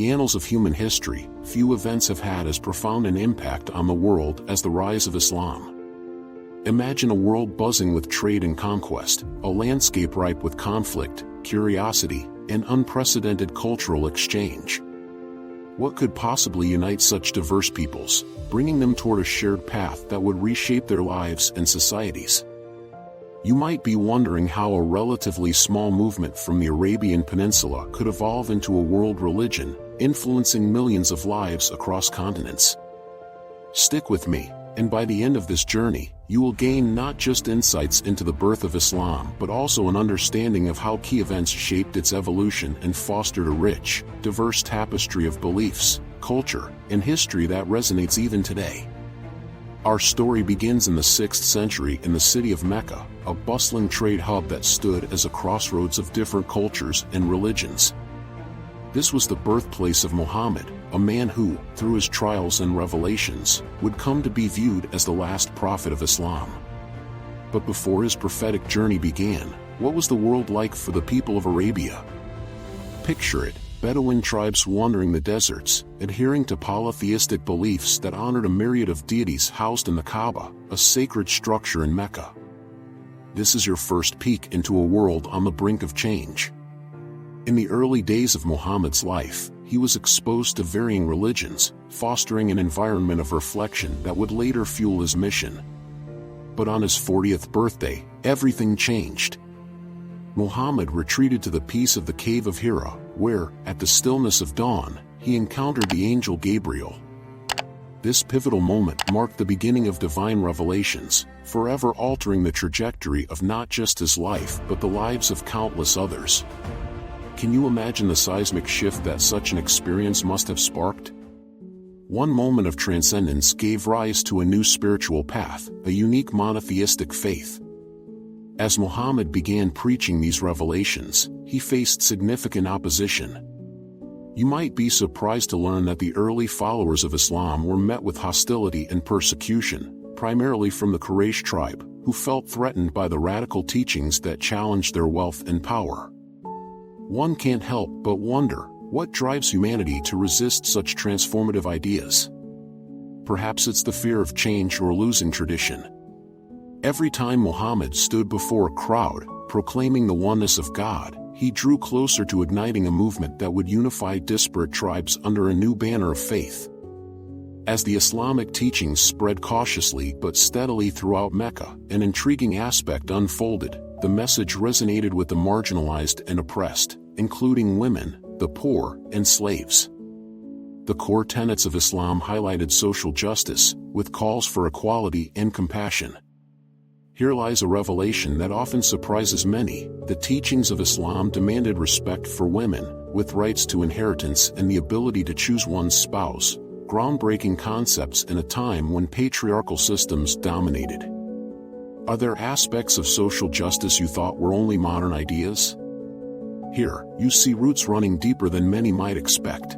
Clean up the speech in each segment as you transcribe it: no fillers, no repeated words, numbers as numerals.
the annals of human history, few events have had as profound an impact on the world as the rise of Islam. Imagine a world buzzing with trade and conquest, a landscape ripe with conflict, curiosity, and unprecedented cultural exchange. What could possibly unite such diverse peoples, bringing them toward a shared path that would reshape their lives and societies? You might be wondering how a relatively small movement from the Arabian Peninsula could evolve into a world religion, influencing millions of lives across continents. Stick with me, and by the end of this journey, you will gain not just insights into the birth of Islam but also an understanding of how key events shaped its evolution and fostered a rich, diverse tapestry of beliefs, culture, and history that resonates even today. Our story begins in the 6th century in the city of Mecca, a bustling trade hub that stood as a crossroads of different cultures and religions. This was the birthplace of Muhammad, a man who, through his trials and revelations, would come to be viewed as the last prophet of Islam. But before his prophetic journey began, what was the world like for the people of Arabia? Picture it: Bedouin tribes wandering the deserts, adhering to polytheistic beliefs that honored a myriad of deities housed in the Kaaba, a sacred structure in Mecca. This is your first peek into a world on the brink of change. In the early days of Muhammad's life, he was exposed to varying religions, fostering an environment of reflection that would later fuel his mission. But on his 40th birthday, everything changed. Muhammad retreated to the peace of the cave of Hira, where, at the stillness of dawn, he encountered the angel Gabriel. This pivotal moment marked the beginning of divine revelations, forever altering the trajectory of not just his life but the lives of countless others. Can you imagine the seismic shift that such an experience must have sparked? One moment of transcendence gave rise to a new spiritual path, a unique monotheistic faith. As Muhammad began preaching these revelations, he faced significant opposition. You might be surprised to learn that the early followers of Islam were met with hostility and persecution, primarily from the Quraysh tribe, who felt threatened by the radical teachings that challenged their wealth and power. One can't help but wonder, what drives humanity to resist such transformative ideas? Perhaps it's the fear of change or losing tradition. Every time Muhammad stood before a crowd, proclaiming the oneness of God, he drew closer to igniting a movement that would unify disparate tribes under a new banner of faith. As the Islamic teachings spread cautiously but steadily throughout Mecca, an intriguing aspect unfolded. The message resonated with the marginalized and oppressed, including women, the poor, and slaves. The core tenets of Islam highlighted social justice, with calls for equality and compassion. Here lies a revelation that often surprises many: the teachings of Islam demanded respect for women, with rights to inheritance and the ability to choose one's spouse, groundbreaking concepts in a time when patriarchal systems dominated. Are there aspects of social justice you thought were only modern ideas? Here, you see roots running deeper than many might expect.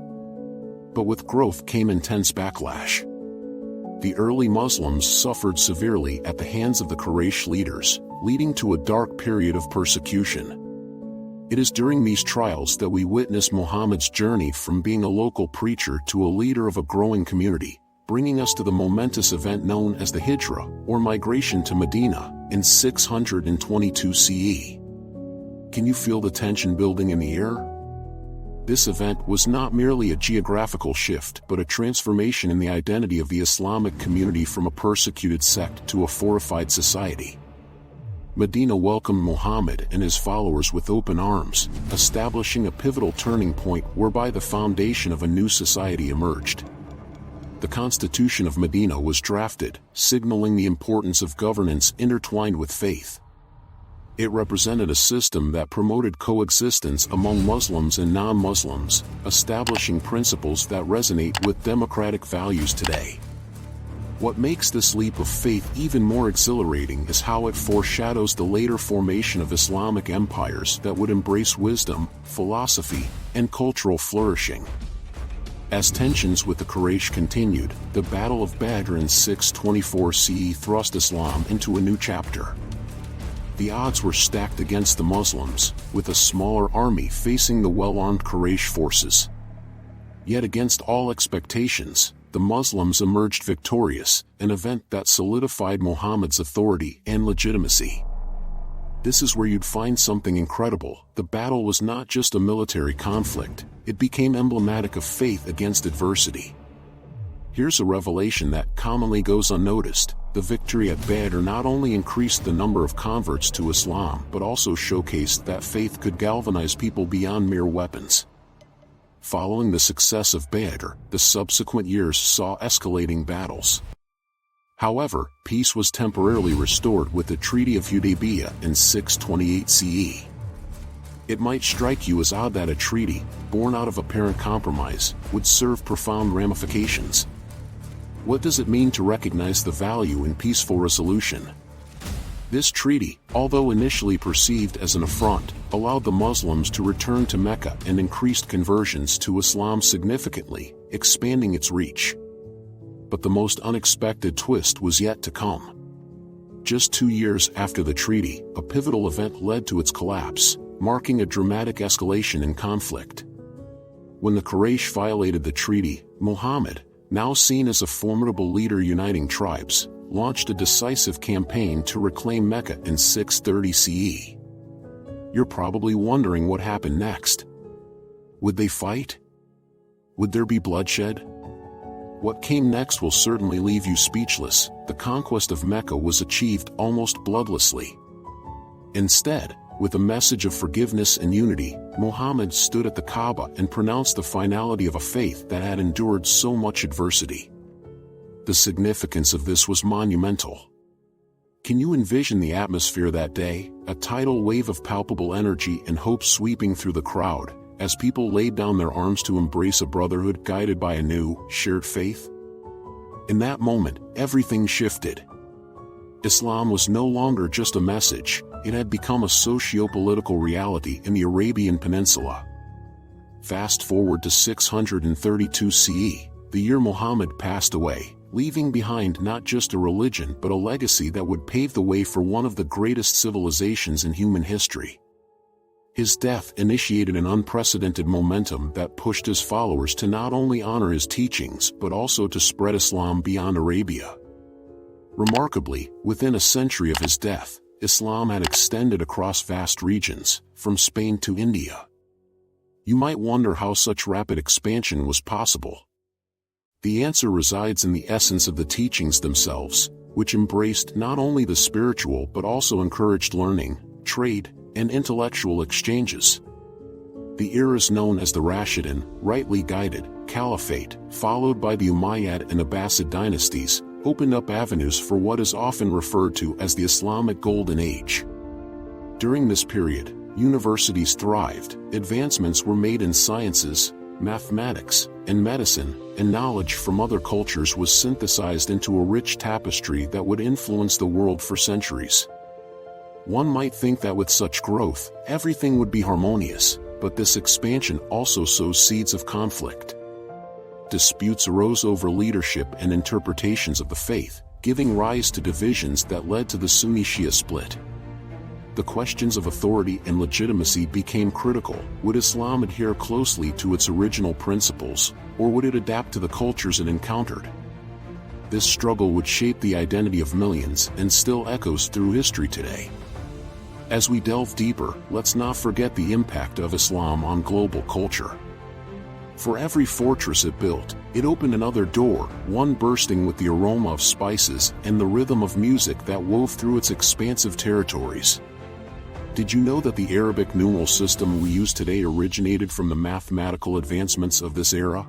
But with growth came intense backlash. The early Muslims suffered severely at the hands of the Quraysh leaders, leading to a dark period of persecution. It is during these trials that we witness Muhammad's journey from being a local preacher to a leader of a growing community, bringing us to the momentous event known as the Hijra, or migration to Medina, in 622 CE. Can you feel the tension building in the air? This event was not merely a geographical shift but a transformation in the identity of the Islamic community from a persecuted sect to a fortified society. Medina welcomed Muhammad and his followers with open arms, establishing a pivotal turning point whereby the foundation of a new society emerged. The Constitution of Medina was drafted, signaling the importance of governance intertwined with faith. It represented a system that promoted coexistence among Muslims and non-Muslims, establishing principles that resonate with democratic values today. What makes this leap of faith even more exhilarating is how it foreshadows the later formation of Islamic empires that would embrace wisdom, philosophy, and cultural flourishing. As tensions with the Quraysh continued, the Battle of Badr in 624 CE thrust Islam into a new chapter. The odds were stacked against the Muslims, with a smaller army facing the well-armed Quraysh forces. Yet against all expectations, the Muslims emerged victorious, an event that solidified Muhammad's authority and legitimacy. This is where you'd find something incredible. The battle was not just a military conflict, it became emblematic of faith against adversity. Here's a revelation that commonly goes unnoticed. The victory at Badr not only increased the number of converts to Islam but also showcased that faith could galvanize people beyond mere weapons. Following the success of Badr, the subsequent years saw escalating battles. However, peace was temporarily restored with the Treaty of Hudaybiyah in 628 CE. It might strike you as odd that a treaty, born out of apparent compromise, would serve profound ramifications. What does it mean to recognize the value in peaceful resolution? This treaty, although initially perceived as an affront, allowed the Muslims to return to Mecca and increased conversions to Islam significantly, expanding its reach. But the most unexpected twist was yet to come. Just 2 years after the treaty, a pivotal event led to its collapse, marking a dramatic escalation in conflict. When the Quraysh violated the treaty, Muhammad, now seen as a formidable leader uniting tribes, launched a decisive campaign to reclaim Mecca in 630 CE. You're probably wondering what happened next. Would they fight? Would there be bloodshed? What came next will certainly leave you speechless. The conquest of Mecca was achieved almost bloodlessly. Instead, with a message of forgiveness and unity, Muhammad stood at the Kaaba and pronounced the finality of a faith that had endured so much adversity. The significance of this was monumental. Can you envision the atmosphere that day, a tidal wave of palpable energy and hope sweeping through the crowd, as people laid down their arms to embrace a brotherhood guided by a new, shared faith? In that moment, everything shifted. Islam was no longer just a message, it had become a socio-political reality in the Arabian Peninsula. Fast forward to 632 CE, the year Muhammad passed away, leaving behind not just a religion but a legacy that would pave the way for one of the greatest civilizations in human history. His death initiated an unprecedented momentum that pushed his followers to not only honor his teachings but also to spread Islam beyond Arabia. Remarkably, within a century of his death, Islam had extended across vast regions, from Spain to India. You might wonder how such rapid expansion was possible. The answer resides in the essence of the teachings themselves, which embraced not only the spiritual but also encouraged learning, trade, and intellectual exchanges. The eras known as the Rashidun, rightly guided, Caliphate, followed by the Umayyad and Abbasid dynasties, opened up avenues for what is often referred to as the Islamic Golden Age. During this period, universities thrived, advancements were made in sciences, mathematics, and medicine, and knowledge from other cultures was synthesized into a rich tapestry that would influence the world for centuries. One might think that with such growth, everything would be harmonious, but this expansion also sows seeds of conflict. Disputes arose over leadership and interpretations of the faith, giving rise to divisions that led to the Sunni-Shia split. The questions of authority and legitimacy became critical. Would Islam adhere closely to its original principles, or would it adapt to the cultures it encountered? This struggle would shape the identity of millions and still echoes through history today. As we delve deeper, let's not forget the impact of Islam on global culture. For every fortress it built, it opened another door, one bursting with the aroma of spices and the rhythm of music that wove through its expansive territories. Did you know that the Arabic numeral system we use today originated from the mathematical advancements of this era?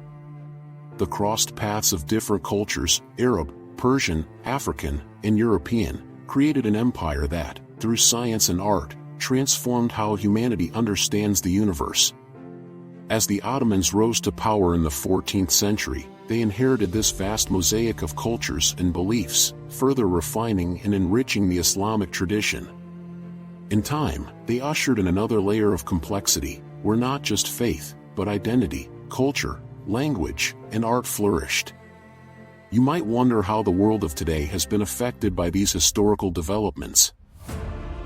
The crossed paths of different cultures, Arab, Persian, African, and European, created an empire that, through science and art, transformed how humanity understands the universe. As the Ottomans rose to power in the 14th century, they inherited this vast mosaic of cultures and beliefs, further refining and enriching the Islamic tradition. In time, they ushered in another layer of complexity, where not just faith, but identity, culture, language, and art flourished. You might wonder how the world of today has been affected by these historical developments.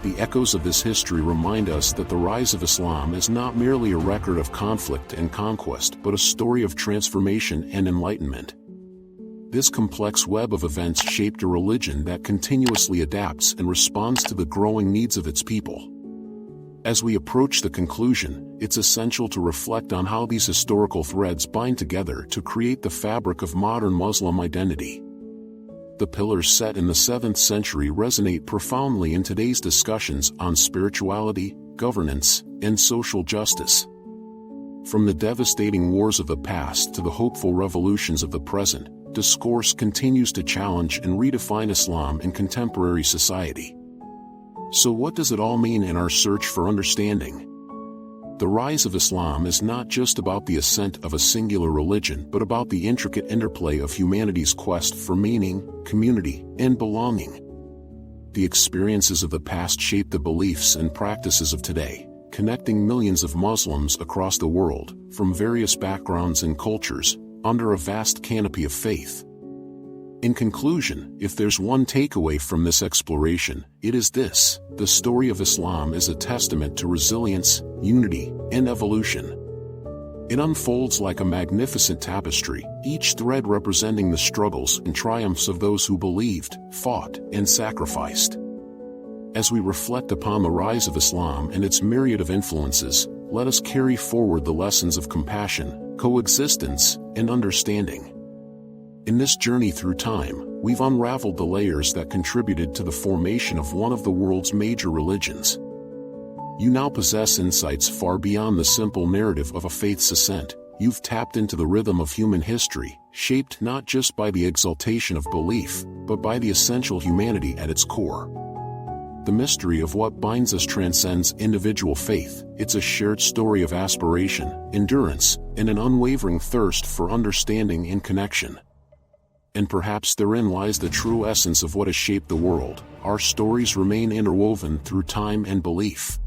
The echoes of this history remind us that the rise of Islam is not merely a record of conflict and conquest but a story of transformation and enlightenment. This complex web of events shaped a religion that continuously adapts and responds to the growing needs of its people. As we approach the conclusion, it's essential to reflect on how these historical threads bind together to create the fabric of modern Muslim identity. The pillars set in the 7th century resonate profoundly in today's discussions on spirituality, governance, and social justice. From the devastating wars of the past to the hopeful revolutions of the present, discourse continues to challenge and redefine Islam in contemporary society. So what does it all mean in our search for understanding? The rise of Islam is not just about the ascent of a singular religion but about the intricate interplay of humanity's quest for meaning, community, and belonging. The experiences of the past shape the beliefs and practices of today, connecting millions of Muslims across the world, from various backgrounds and cultures, under a vast canopy of faith. In conclusion, if there's one takeaway from this exploration, it is this: the story of Islam is a testament to resilience, unity, and evolution. It unfolds like a magnificent tapestry, each thread representing the struggles and triumphs of those who believed, fought, and sacrificed. As we reflect upon the rise of Islam and its myriad of influences, let us carry forward the lessons of compassion, coexistence, and understanding. In this journey through time, we've unraveled the layers that contributed to the formation of one of the world's major religions. You now possess insights far beyond the simple narrative of a faith's ascent. You've tapped into the rhythm of human history, shaped not just by the exaltation of belief, but by the essential humanity at its core. The mystery of what binds us transcends individual faith. It's a shared story of aspiration, endurance, and an unwavering thirst for understanding and connection. And perhaps therein lies the true essence of what has shaped the world. Our stories remain interwoven through time and belief.